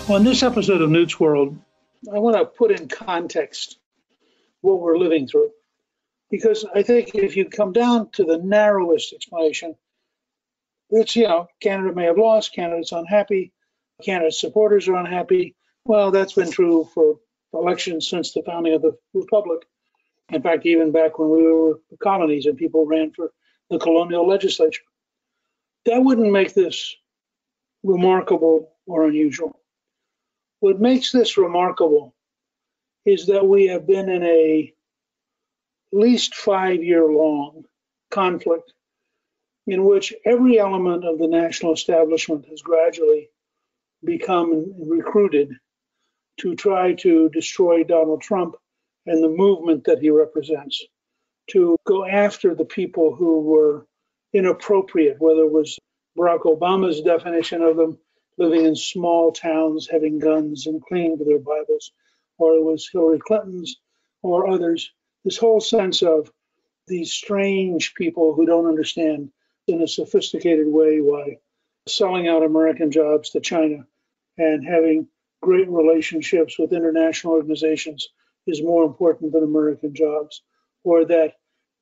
On this episode of Newt's World, I want to put in context what we're living through. Because I think if you come down to the narrowest explanation, it's, Canada may have lost, Canada's unhappy, Canada's supporters are unhappy. Well, that's been true for elections since the founding of the Republic. In fact, even back when we were colonies and people ran for the colonial legislature. That wouldn't make this remarkable or unusual. What makes this remarkable is that we have been in a at least 5-year-long conflict in which every element of the national establishment has gradually become recruited to try to destroy Donald Trump and the movement that he represents, to go after the people who were inappropriate, whether it was Barack Obama's definition of them, living in small towns, having guns and clinging to their Bibles, or it was Hillary Clinton's or others. This whole sense of these strange people who don't understand in a sophisticated way why selling out American jobs to China and having great relationships with international organizations is more important than American jobs, or that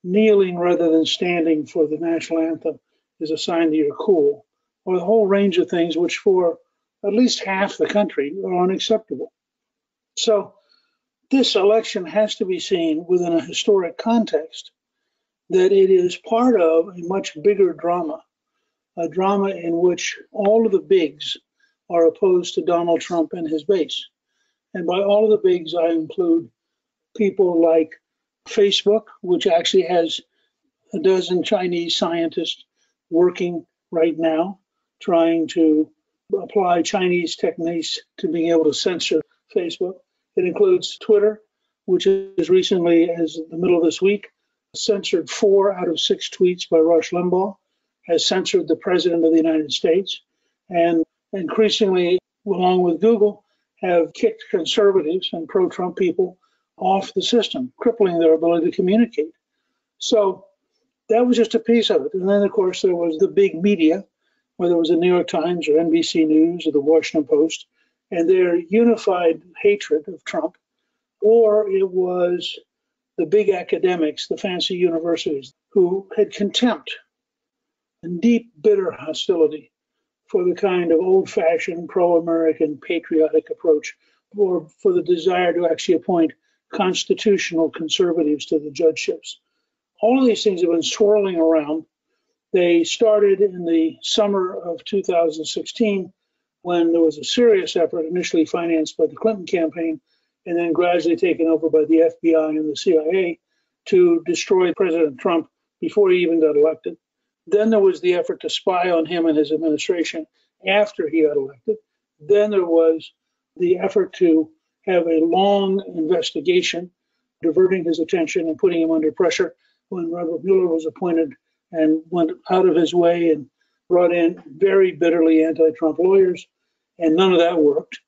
kneeling rather than standing for the national anthem is a sign that you're cool, or the whole range of things which for at least half the country are unacceptable. So this election has to be seen within a historic context, that it is part of a much bigger drama, a drama in which all of the bigs are opposed to Donald Trump and his base. And by all of the bigs, I include people like Facebook, which actually has a dozen Chinese scientists working right now, trying to apply Chinese techniques to being able to censor Facebook. It includes Twitter, which is recently, as the middle of this week, censored 4 out of 6 tweets by Rush Limbaugh, has censored the President of the United States, and increasingly, along with Google, have kicked conservatives and pro-Trump people off the system, crippling their ability to communicate. So that was just a piece of it. And then, of course, there was the big media, whether it was the New York Times or NBC News or the Washington Post, and their unified hatred of Trump, or it was the big academics, the fancy universities, who had contempt and deep, bitter hostility for the kind of old-fashioned, pro-American, patriotic approach, or for the desire to actually appoint constitutional conservatives to the judgeships. All of these things have been swirling around. They started in the summer of 2016 when there was a serious effort initially financed by the Clinton campaign and then gradually taken over by the FBI and the CIA to destroy President Trump before he even got elected. Then there was the effort to spy on him and his administration after he got elected. Then there was the effort to have a long investigation, diverting his attention and putting him under pressure when Robert Mueller was appointed and went out of his way and brought in very bitterly anti-Trump lawyers, and none of that worked.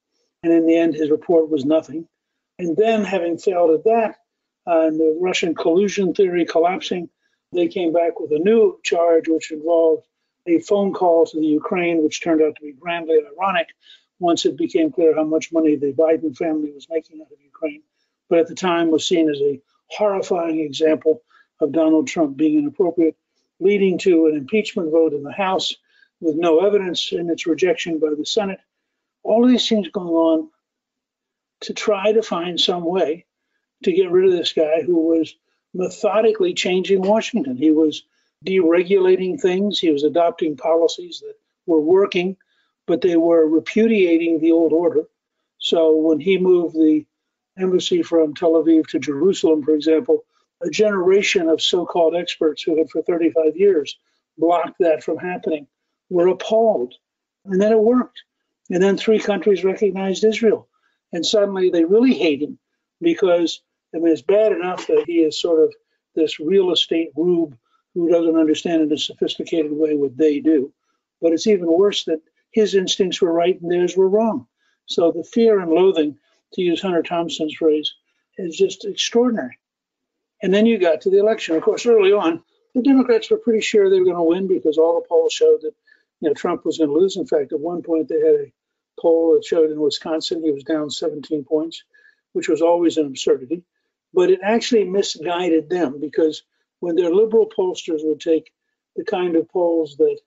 And in the end, his report was nothing. And then, having failed at that, and the Russian collusion theory collapsing, they came back with a new charge, which involved a phone call to the Ukraine, which turned out to be grandly ironic once it became clear how much money the Biden family was making out of Ukraine. But at the time was seen as a horrifying example of Donald Trump being inappropriate, leading to an impeachment vote in the House with no evidence and its rejection by the Senate. All of these things going on to try to find some way to get rid of this guy who was methodically changing Washington. He was deregulating things. He was adopting policies that were working, but they were repudiating the old order. So when he moved the embassy from Tel Aviv to Jerusalem, for example, a generation of so-called experts who had for 35 years blocked that from happening were appalled. And then it worked. And then 3 countries recognized Israel. And suddenly they really hate him because, it's bad enough that he is sort of this real estate rube who doesn't understand in a sophisticated way what they do. But it's even worse that his instincts were right and theirs were wrong. So the fear and loathing, to use Hunter Thompson's phrase, is just extraordinary. And then you got to the election. Of course, early on, the Democrats were pretty sure they were going to win because all the polls showed that Trump was going to lose. In fact, at one point they had a poll that showed in Wisconsin he was down 17 points, which was always an absurdity. But it actually misguided them, because when their liberal pollsters would take the kind of polls that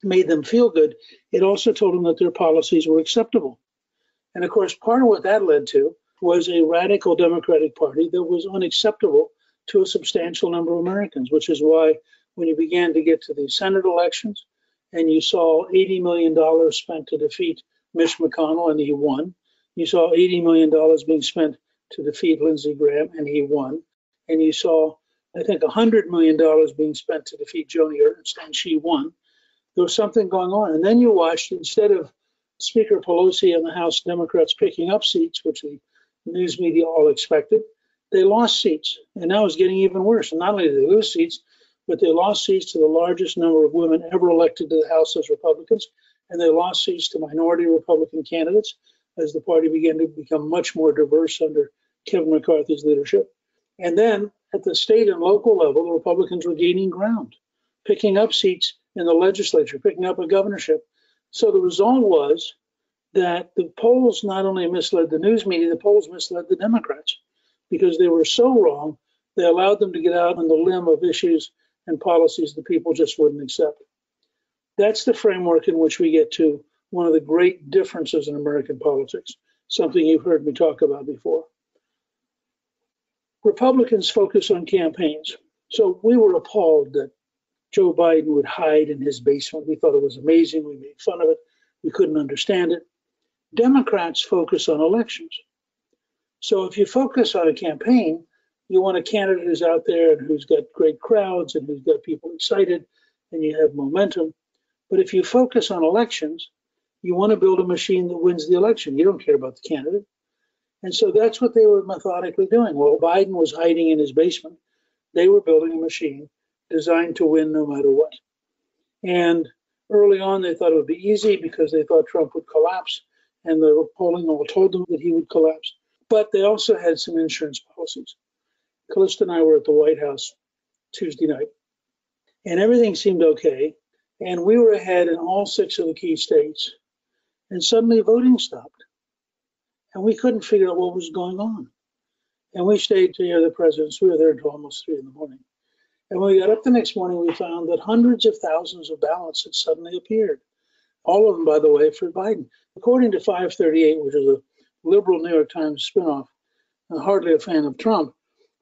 made them feel good, it also told them that their policies were acceptable. And of course, part of what that led to was a radical Democratic Party that was unacceptable to a substantial number of Americans, which is why when you began to get to the Senate elections and you saw $80 million spent to defeat Mitch McConnell and he won, you saw $80 million being spent to defeat Lindsey Graham and he won, and you saw, I think, $100 million being spent to defeat Joni Ernst and she won. There was something going on. And then you watched, instead of Speaker Pelosi and the House Democrats picking up seats, which the news media all expected, they lost seats. And now it's getting even worse. And not only did they lose seats, but they lost seats to the largest number of women ever elected to the House as Republicans. And they lost seats to minority Republican candidates as the party began to become much more diverse under Kevin McCarthy's leadership. And then at the state and local level, the Republicans were gaining ground, picking up seats in the legislature, picking up a governorship. So the result was that the polls not only misled the news media, the polls misled the Democrats, because they were so wrong, they allowed them to get out on the limb of issues and policies that people just wouldn't accept. That's the framework in which we get to one of the great differences in American politics, something you've heard me talk about before. Republicans focus on campaigns. So we were appalled that Joe Biden would hide in his basement. We thought it was amazing. We made fun of it. We couldn't understand it. Democrats focus on elections. So if you focus on a campaign, you want a candidate who's out there and who's got great crowds and who's got people excited and you have momentum. But if you focus on elections, you want to build a machine that wins the election. You don't care about the candidate. And so that's what they were methodically doing. While Biden was hiding in his basement, they were building a machine designed to win no matter what. And early on, they thought it would be easy because they thought Trump would collapse, and the polling all told them that he would collapse. But they also had some insurance policies. Callista and I were at the White House Tuesday night, and everything seemed okay. And we were ahead in all 6 of the key states, and suddenly voting stopped. And we couldn't figure out what was going on. And we stayed to hear the presidents. We were there until almost 3 a.m. And when we got up the next morning, we found that hundreds of thousands of ballots had suddenly appeared. All of them, by the way, for Biden. According to 538, which is a liberal New York Times spinoff, hardly a fan of Trump,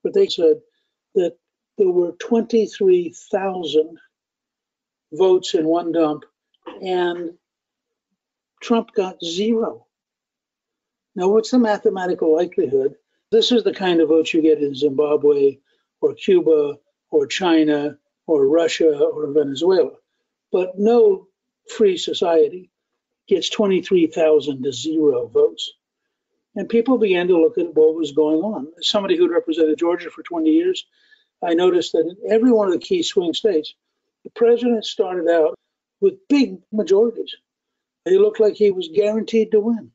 but they said that there were 23,000 votes in one dump, and Trump got 0. Now, what's the mathematical likelihood? This is the kind of votes you get in Zimbabwe or Cuba or China or Russia or Venezuela. But no free society gets 23,000 to 0 votes. And people began to look at what was going on. As somebody who'd represented Georgia for 20 years, I noticed that in every one of the key swing states, the president started out with big majorities. It looked like he was guaranteed to win.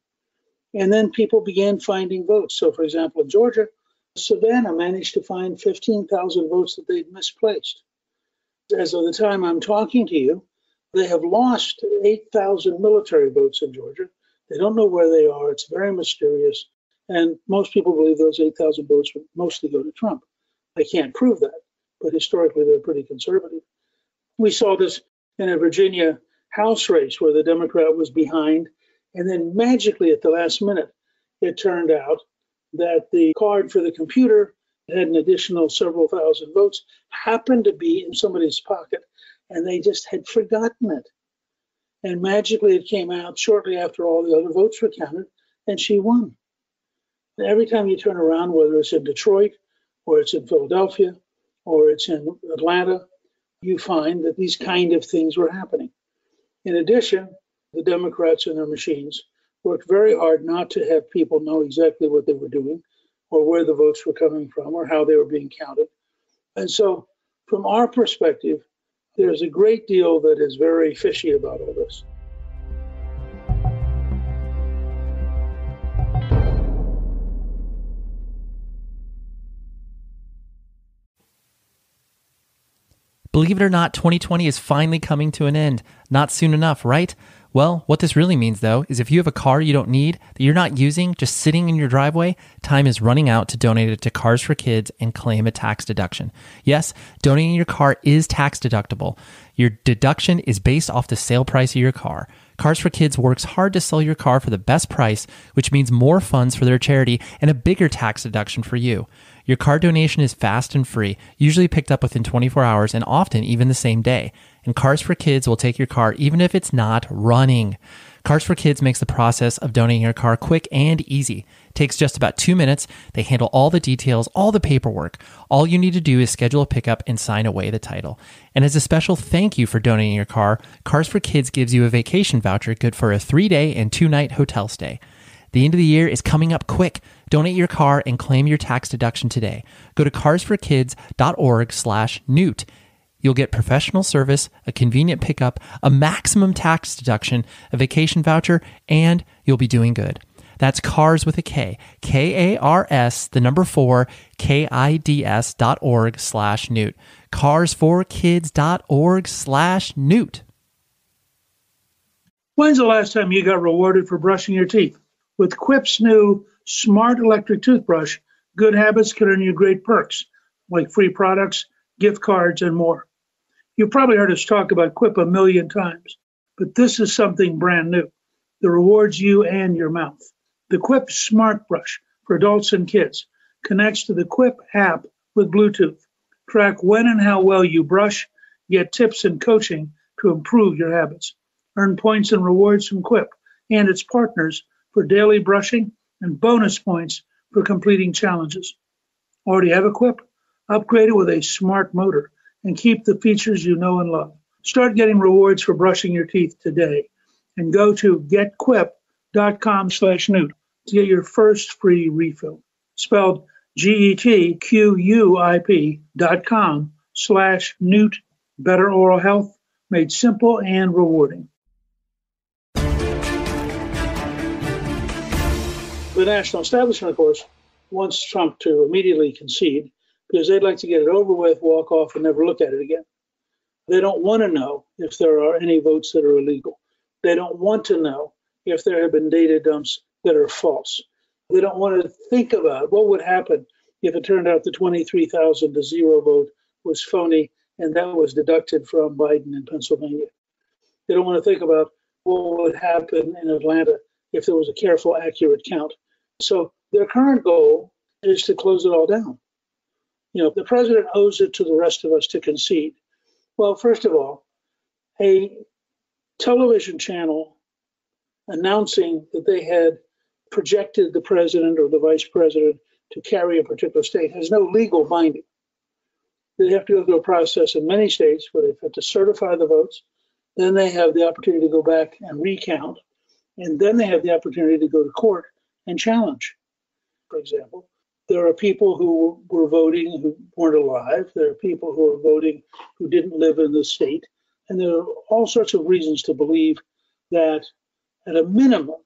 And then people began finding votes. So, for example, in Georgia, Savannah managed to find 15,000 votes that they'd misplaced. As of the time I'm talking to you, they have lost 8,000 military votes in Georgia. They don't know where they are. It's very mysterious. And most people believe those 8,000 votes would mostly go to Trump. I can't prove that, but historically they're pretty conservative. We saw this in a Virginia House race where the Democrat was behind. And then magically at the last minute, it turned out that the card for the computer had an additional several thousand votes, happened to be in somebody's pocket, and they just had forgotten it. And magically it came out shortly after all the other votes were counted, and she won. And every time you turn around, whether it's in Detroit, or it's in Philadelphia, or it's in Atlanta, you find that these kind of things were happening. In addition, the Democrats and their machines worked very hard not to have people know exactly what they were doing or where the votes were coming from or how they were being counted. And so from our perspective, there's a great deal that is very fishy about all this. Believe it or not, 2020 is finally coming to an end. Not soon enough, right? Well, what this really means, though, is if you have a car you don't need, that you're not using, just sitting in your driveway, time is running out to donate it to Cars for Kids and claim a tax deduction. Yes, donating your car is tax deductible. Your deduction is based off the sale price of your car. Cars for Kids works hard to sell your car for the best price, which means more funds for their charity and a bigger tax deduction for you. Your car donation is fast and free, usually picked up within 24 hours and often even the same day. And Cars for Kids will take your car even if it's not running. Cars for Kids makes the process of donating your car quick and easy. It takes just about 2 minutes. They handle all the details, all the paperwork. All you need to do is schedule a pickup and sign away the title. And as a special thank you for donating your car, Cars for Kids gives you a vacation voucher good for a 3-day and 2-night hotel stay. The end of the year is coming up quick. Donate your car and claim your tax deduction today. Go to carsforkids.org/Newt. You'll get professional service, a convenient pickup, a maximum tax deduction, a vacation voucher, and you'll be doing good. That's CARS with a K. KARS, the number 4, KIDS.org/Newt. carsforkids.org/Newt. When's the last time you got rewarded for brushing your teeth? With Quip's new smart electric toothbrush, good habits can earn you great perks, like free products, gift cards, and more. You've probably heard us talk about Quip a million times, but this is something brand new that rewards you and your mouth. The Quip Smart Brush for adults and kids connects to the Quip app with Bluetooth. Track when and how well you brush, get tips and coaching to improve your habits. Earn points and rewards from Quip and its partners for daily brushing and bonus points for completing challenges. Already have a Quip? Upgrade it with a smart motor and keep the features you know and love. Start getting rewards for brushing your teeth today and go to getquip.com/Newt to get your first free refill. Spelled GETQUIP.com/Newt. Better oral health made simple and rewarding. The national establishment, of course, wants Trump to immediately concede because they'd like to get it over with, walk off, and never look at it again. They don't want to know if there are any votes that are illegal. They don't want to know if there have been data dumps that are false. They don't want to think about what would happen if it turned out the 23,000 to 0 vote was phony and that was deducted from Biden in Pennsylvania. They don't want to think about what would happen in Atlanta if there was a careful, accurate count. So their current goal is to close it all down. You know, the president owes it to the rest of us to concede. Well, first of all, a television channel announcing that they had projected the president or the vice president to carry a particular state has no legal binding. They have to go through a process in many states where they have to certify the votes. Then they have the opportunity to go back and recount. And then they have the opportunity to go to court and challenge. For example, there are people who were voting who weren't alive. There are people who are voting who didn't live in the state. And there are all sorts of reasons to believe that at a minimum,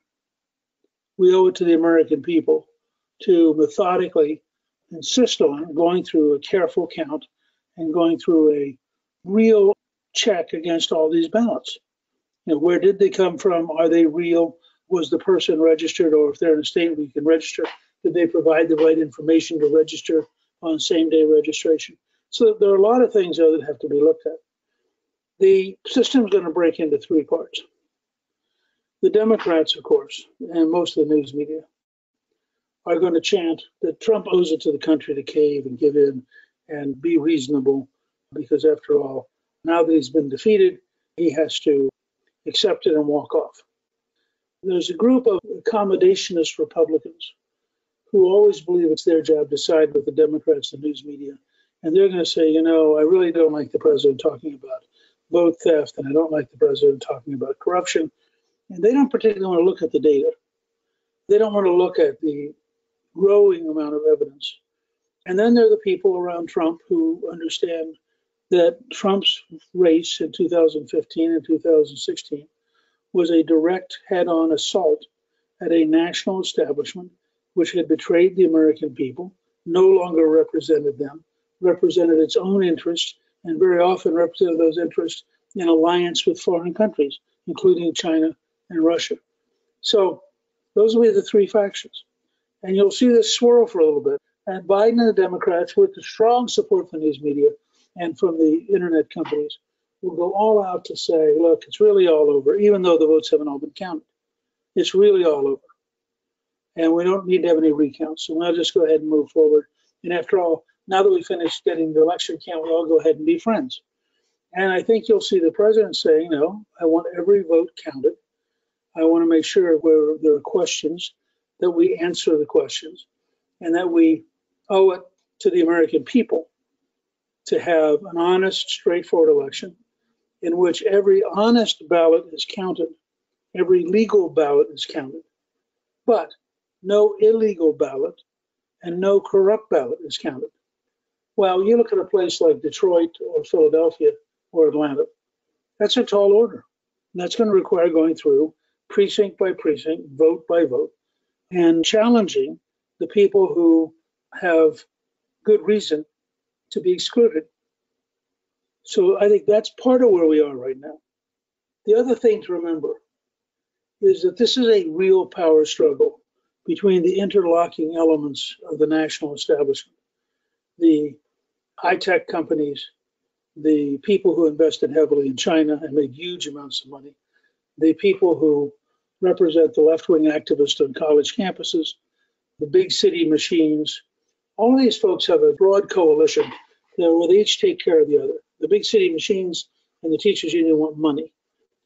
we owe it to the American people to methodically insist on going through a careful count and going through a real check against all these ballots. You know, where did they come from? Are they real? Was the person registered? Or if they're in a state we can register, did they provide the right information to register on same-day registration? So there are a lot of things there that have to be looked at. The system's going to break into 3 parts. The Democrats, of course, and most of the news media are going to chant that Trump owes it to the country to cave and give in and be reasonable because, after all, now that he's been defeated, he has to accept it and walk off. There's a group of accommodationist Republicans who always believe it's their job to side with the Democrats and news media. And they're going to say, you know, I really don't like the president talking about vote theft, and I don't like the president talking about corruption. And they don't particularly want to look at the data. They don't want to look at the growing amount of evidence. And then there are the people around Trump who understand that Trump's race in 2015 and 2016 was a direct head-on assault at a national establishment which had betrayed the American people, no longer represented them, represented its own interests, and very often represented those interests in alliance with foreign countries, including China and Russia. So those will be the three factions. And you'll see this swirl for a little bit. And Biden and the Democrats, with the strong support from news media and from the internet companies, will go all out to say, look, it's really all over, even though the votes haven't all been counted. It's really all over. And we don't need to have any recounts. So we'll just go ahead and move forward. And after all, now that we finished getting the election, can't we all go ahead and be friends? And I think you'll see the president saying, no, I want every vote counted. I want to make sure where there are questions that we answer the questions and that we owe it to the American people to have an honest, straightforward election in which every honest ballot is counted, every legal ballot is counted, but no illegal ballot and no corrupt ballot is counted. Well, you look at a place like Detroit or Philadelphia or Atlanta, that's a tall order. And that's going to require going through precinct by precinct, vote by vote, and challenging the people who have good reason to be excluded. So I think that's part of where we are right now. The other thing to remember is that this is a real power struggle between the interlocking elements of the national establishment, the high-tech companies, the people who invested heavily in China and made huge amounts of money, the people who represent the left-wing activists on college campuses, the big city machines. All of these folks have a broad coalition where they each take care of the other. The big city machines and the teachers union want money,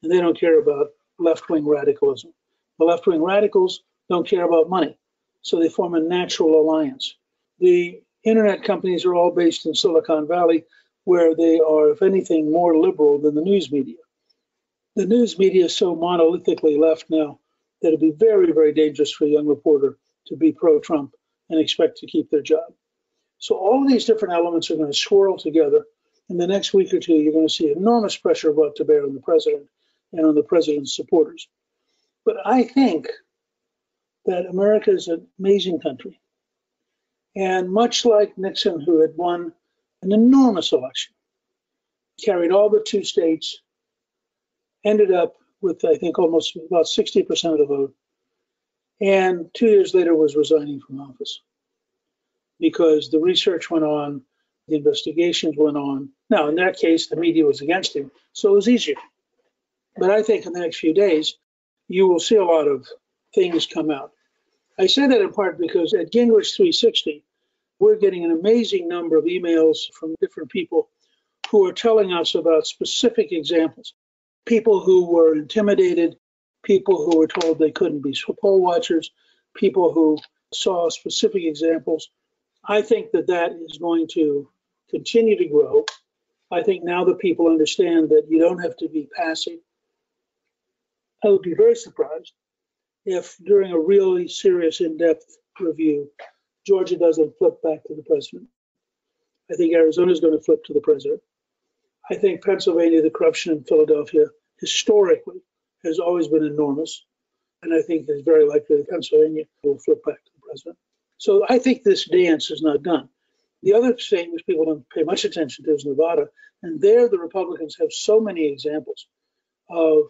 and they don't care about left-wing radicalism. The left-wing radicals don't care about money, so they form a natural alliance. The internet companies are all based in Silicon Valley, where they are, if anything, more liberal than the news media. The news media is so monolithically left now that it'd be very, very dangerous for a young reporter to be pro-Trump and expect to keep their job. So all of these different elements are going to swirl together. In the next week or two, you're going to see enormous pressure brought to bear on the president and on the president's supporters. But I think that America is an amazing country. And much like Nixon, who had won an enormous election, carried all but 2 states, ended up with, I think, almost about 60% of the vote, and 2 years later was resigning from office because the research went on, the investigations went on. Now, in that case, the media was against him, so it was easier. But I think in the next few days, you will see a lot of things come out. I say that in part because at Gingrich 360, we're getting an amazing number of emails from different people who are telling us about specific examples. People who were intimidated, people who were told they couldn't be poll watchers, people who saw specific examples. I think that that is going to continue to grow. I think now that people understand that you don't have to be passive. I would be very surprised if during a really serious, in-depth review, Georgia doesn't flip back to the president. I think Arizona is going to flip to the president. I think Pennsylvania, the corruption in Philadelphia, historically has always been enormous. And I think it's very likely that Pennsylvania will flip back to the president. So I think this dance is not done. The other state which people don't pay much attention to is Nevada. And there the Republicans have so many examples of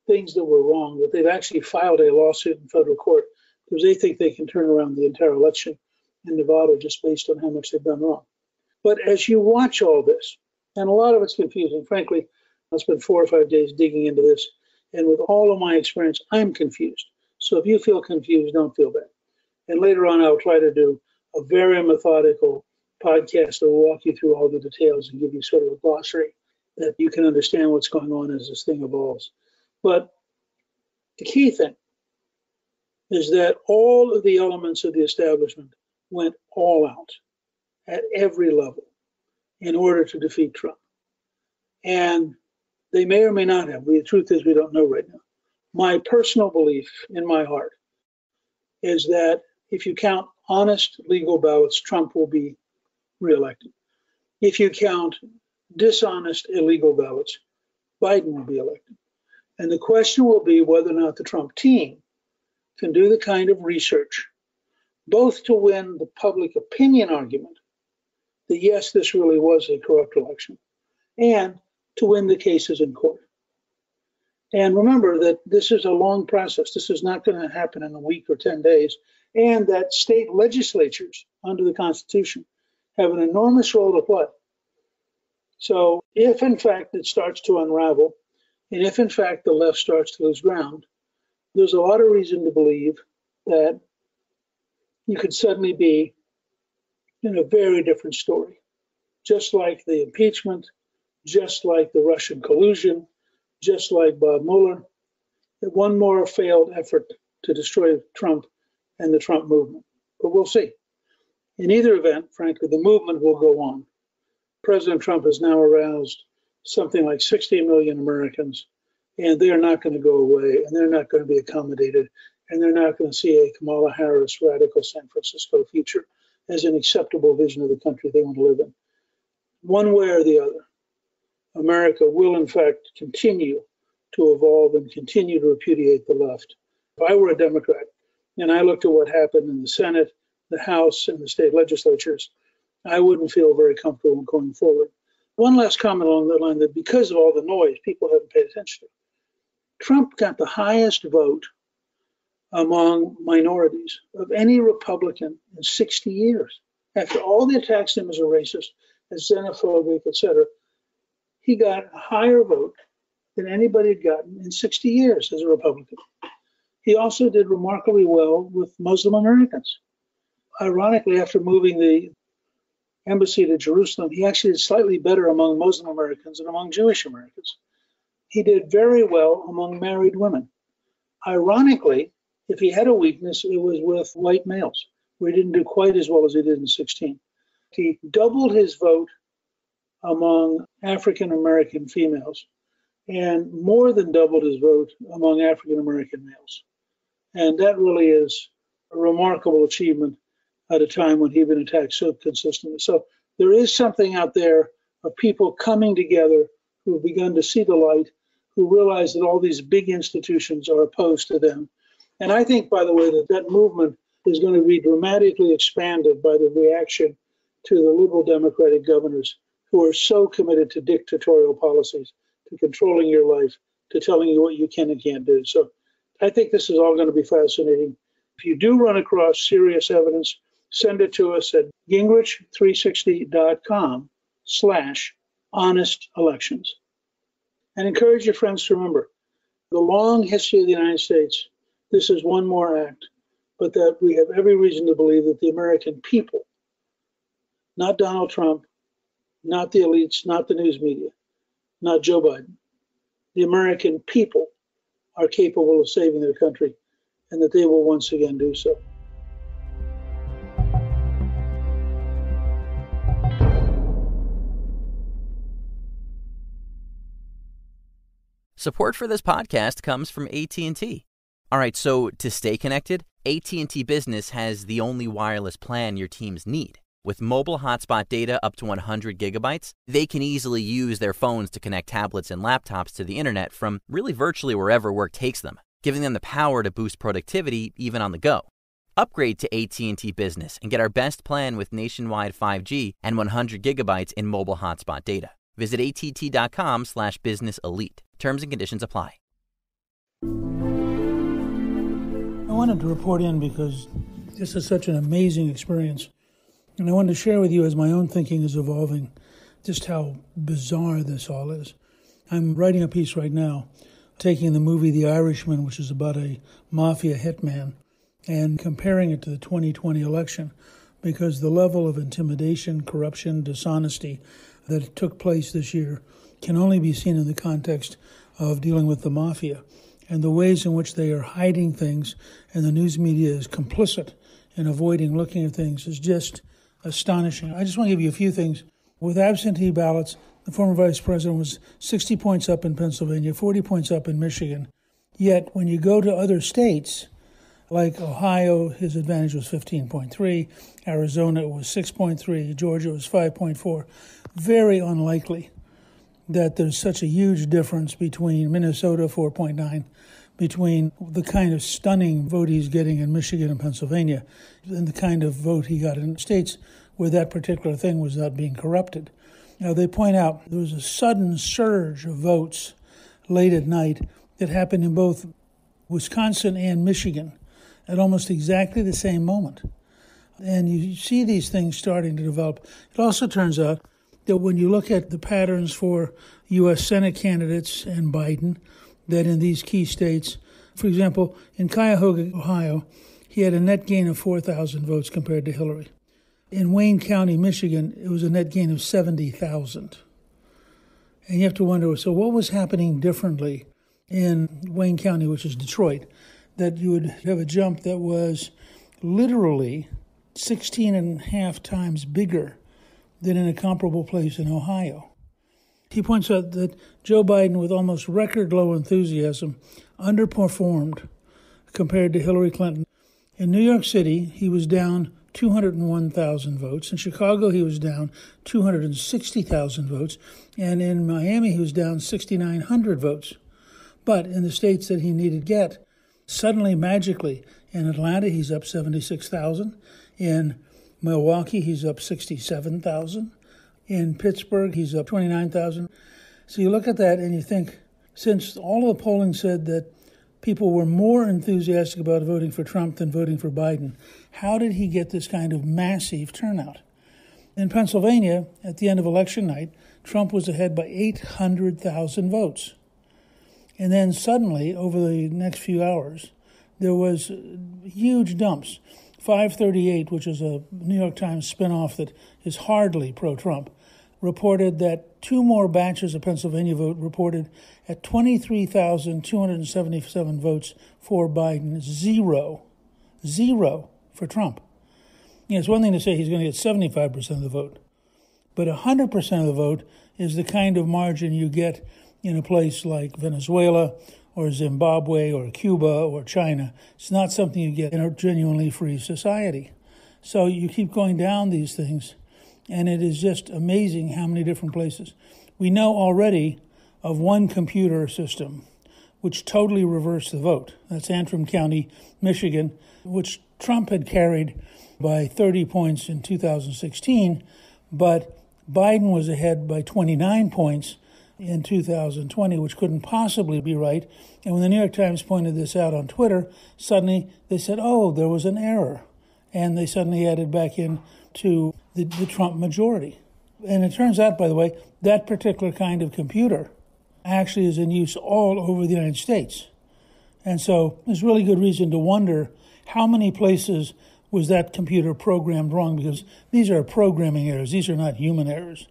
things that were wrong that they've actually filed a lawsuit in federal court because they think they can turn around the entire election in Nevada just based on how much they've done wrong. But as you watch all this, and a lot of it's confusing, frankly, I spent 4 or 5 days digging into this. And with all of my experience, I'm confused. So if you feel confused, don't feel bad. And later on, I'll try to do a very methodical podcast that will walk you through all the details and give you sort of a glossary that you can understand what's going on as this thing evolves. But the key thing is that all of the elements of the establishment went all out at every level in order to defeat Trump. And they may or may not have. The truth is, we don't know right now. My personal belief in my heart is that if you count honest legal ballots, Trump will be reelected. If you count dishonest illegal ballots, Biden will be elected. And the question will be whether or not the Trump team can do the kind of research, both to win the public opinion argument that, yes, this really was a corrupt election, and to win the cases in court. And remember that this is a long process. This is not going to happen in a week or 10 days. And that state legislatures under the Constitution have an enormous role to play. So if, in fact, it starts to unravel, and if, in fact, the left starts to lose ground, there's a lot of reason to believe that you could suddenly be in a very different story, just like the impeachment, just like the Russian collusion, just like Bob Mueller. One more failed effort to destroy Trump and the Trump movement. But we'll see. In either event, frankly, the movement will go on. President Trump has now aroused something like 60 million Americans, and they are not going to go away, and they're not going to be accommodated, and they're not going to see a Kamala Harris radical San Francisco future as an acceptable vision of the country they want to live in. One way or the other, America will, in fact, continue to evolve and continue to repudiate the left. If I were a Democrat and I looked at what happened in the Senate, the House, and the state legislatures, I wouldn't feel very comfortable going forward. One last comment along that line, that because of all the noise, people haven't paid attention to. Trump got the highest vote among minorities of any Republican in 60 years. After all the attacks on him as a racist, as xenophobic, etc., he got a higher vote than anybody had gotten in 60 years as a Republican. He also did remarkably well with Muslim Americans. Ironically, after moving the embassy to Jerusalem, he actually did slightly better among Muslim Americans than among Jewish Americans. He did very well among married women. Ironically, if he had a weakness, it was with white males, where he didn't do quite as well as he did in 16. He doubled his vote among African American females and more than doubled his vote among African American males. And that really is a remarkable achievement at a time when he'd been attacked so consistently. So there is something out there of people coming together who have begun to see the light, who realize that all these big institutions are opposed to them. And I think, by the way, that that movement is going to be dramatically expanded by the reaction to the liberal Democratic governors who are so committed to dictatorial policies, to controlling your life, to telling you what you can and can't do. So I think this is all going to be fascinating. If you do run across serious evidence, send it to us at gingrich360.com/honest-elections. And encourage your friends to remember the long history of the United States. This is one more act, but that we have every reason to believe that the American people, not Donald Trump, not the elites, not the news media, not Joe Biden, the American people are capable of saving their country, and that they will once again do so. Support for this podcast comes from AT&T. All right, so to stay connected, AT&T Business has the only wireless plan your teams need. With mobile hotspot data up to 100 gigabytes, they can easily use their phones to connect tablets and laptops to the internet from really virtually wherever work takes them, giving them the power to boost productivity even on the go. Upgrade to AT&T Business and get our best plan with nationwide 5G and 100 gigabytes in mobile hotspot data. Visit att.com/business elite. Terms and conditions apply. I wanted to report in because this is such an amazing experience. And I wanted to share with you, as my own thinking is evolving, just how bizarre this all is. I'm writing a piece right now, taking the movie The Irishman, which is about a mafia hitman, and comparing it to the 2020 election, because the level of intimidation, corruption, dishonesty that took place this year can only be seen in the context of dealing with the mafia and the ways in which they are hiding things, and the news media is complicit in avoiding looking at things is just astonishing. I just want to give you a few things. With absentee ballots, the former vice president was 60 points up in Pennsylvania, 40 points up in Michigan. Yet when you go to other states, like Ohio, his advantage was 15.3, Arizona it was 6.3, Georgia was 5.4. Very unlikely that there's such a huge difference between Minnesota, 4.9, between the kind of stunning vote he's getting in Michigan and Pennsylvania and the kind of vote he got in states where that particular thing was not being corrupted. Now, they point out there was a sudden surge of votes late at night that happened in both Wisconsin and Michigan at almost exactly the same moment. And you see these things starting to develop. It also turns out that when you look at the patterns for U.S. Senate candidates and Biden, that in these key states, for example, in Cuyahoga, Ohio, he had a net gain of 4,000 votes compared to Hillary. In Wayne County, Michigan, it was a net gain of 70,000. And you have to wonder, so what was happening differently in Wayne County, which is Detroit, that you would have a jump that was literally 16 and a half times bigger than in a comparable place in Ohio? He points out that Joe Biden, with almost record low enthusiasm, underperformed compared to Hillary Clinton. In New York City, he was down 201,000 votes. In Chicago, he was down 260,000 votes. And in Miami, he was down 6,900 votes. But in the states that he needed to get, suddenly, magically, in Atlanta, he's up 76,000. In Milwaukee, he's up 67,000. In Pittsburgh, he's up 29,000. So you look at that and you think, since all of the polling said that people were more enthusiastic about voting for Trump than voting for Biden, how did he get this kind of massive turnout? In Pennsylvania, at the end of election night, Trump was ahead by 800,000 votes. And then suddenly, over the next few hours, there was huge dumps. 538, which is a New York Times spinoff that is hardly pro-Trump, reported that two more batches of Pennsylvania vote reported at 23,277 votes for Biden, zero for Trump. You know, it's one thing to say he's going to get 75% of the vote, but 100% of the vote is the kind of margin you get in a place like Venezuela or Zimbabwe or Cuba or China. It's not something you get in a genuinely free society. So you keep going down these things, and it is just amazing how many different places. We know already of one computer system which totally reversed the vote. That's Antrim County, Michigan, which Trump had carried by 30 points in 2016, but Biden was ahead by 29 points in 2020, which couldn't possibly be right. And when the New York Times pointed this out on Twitter, suddenly they said, oh, there was an error. And they suddenly added back in to the Trump majority. And it turns out, by the way, that particular kind of computer actually is in use all over the United States. And so there's really good reason to wonder how many places was that computer programmed wrong, because these are programming errors. These are not human errors.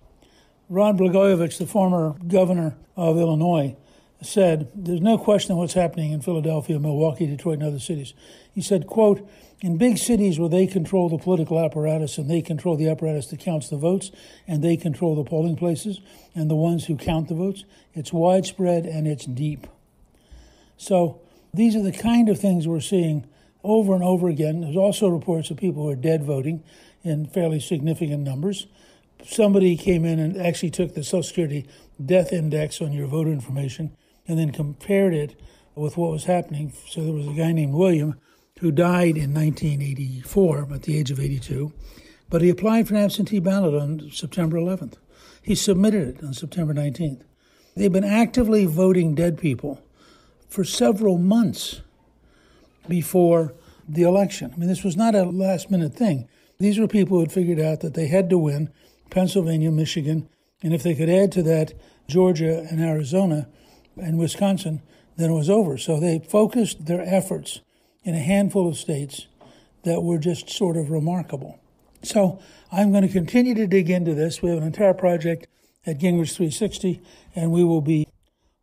Rod Blagojevich, the former governor of Illinois, said, there's no question what's happening in Philadelphia, Milwaukee, Detroit, and other cities. He said, quote, in big cities where they control the political apparatus and they control the apparatus that counts the votes and they control the polling places and the ones who count the votes, it's widespread and it's deep. So these are the kind of things we're seeing over and over again. There's also reports of people who are dead voting in fairly significant numbers. Somebody came in and actually took the Social Security death index on your voter information and then compared it with what was happening. So there was a guy named William who died in 1984 at the age of 82, but he applied for an absentee ballot on September 11th. He submitted it on September 19th. They've been actively voting dead people for several months before the election. I mean, this was not a last-minute thing. These were people who had figured out that they had to win Pennsylvania, Michigan, and if they could add to that Georgia and Arizona and Wisconsin, then it was over. So they focused their efforts in a handful of states that were just sort of remarkable. So I'm going to continue to dig into this. We have an entire project at Gingrich 360, and we will be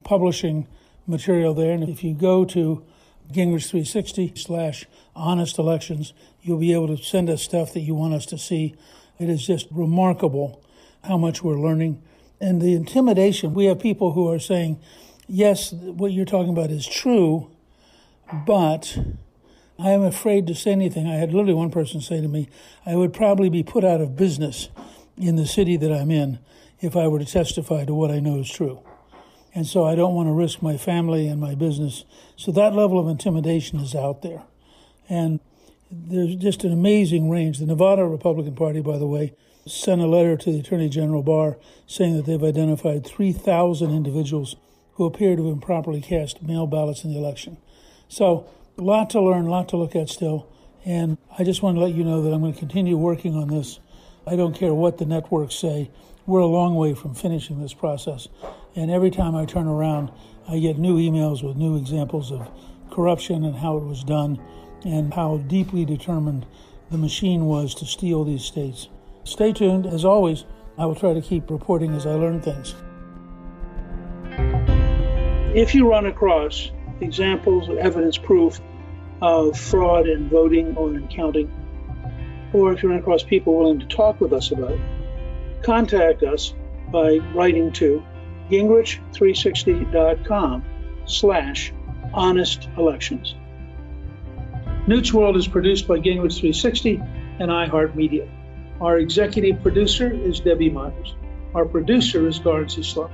publishing material there. And if you go to Gingrich 360/honest elections, you'll be able to send us stuff that you want us to see. It is just remarkable how much we're learning. And the intimidation, we have people who are saying, yes, what you're talking about is true, but I am afraid to say anything. I had literally one person say to me, I would probably be put out of business in the city that I'm in if I were to testify to what I know is true. And so I don't want to risk my family and my business. So that level of intimidation is out there. And there's just an amazing range. The Nevada Republican Party, by the way, sent a letter to the Attorney General Barr saying that they've identified 3,000 individuals who appear to have improperly cast mail ballots in the election. So a lot to learn, a lot to look at still. And I just want to let you know that I'm going to continue working on this. I don't care what the networks say. We're a long way from finishing this process. And every time I turn around, I get new emails with new examples of corruption and how it was done and how deeply determined the machine was to steal these states. Stay tuned. As always, I will try to keep reporting as I learn things. If you run across examples of evidence proof of fraud in voting or in counting, or if you run across people willing to talk with us about it, contact us by writing to gingrich360.com/honest-elections. Newt's World is produced by Gingrich 360 and iHeartMedia. Our executive producer is Debbie Myers. Our producer is Garnsey Sloan.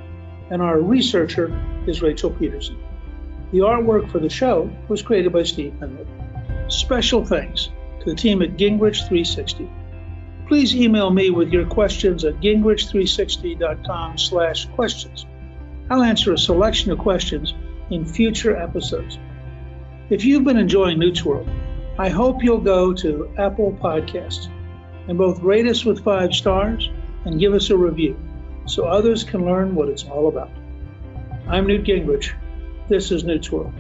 And our researcher is Rachel Peterson. The artwork for the show was created by Steve Penwood. Special thanks to the team at Gingrich 360. Please email me with your questions at gingrich360.com/questions. I'll answer a selection of questions in future episodes. If you've been enjoying Newt's World, I hope you'll go to Apple Podcasts and both rate us with 5 stars and give us a review so others can learn what it's all about. I'm Newt Gingrich. This is Newt's World.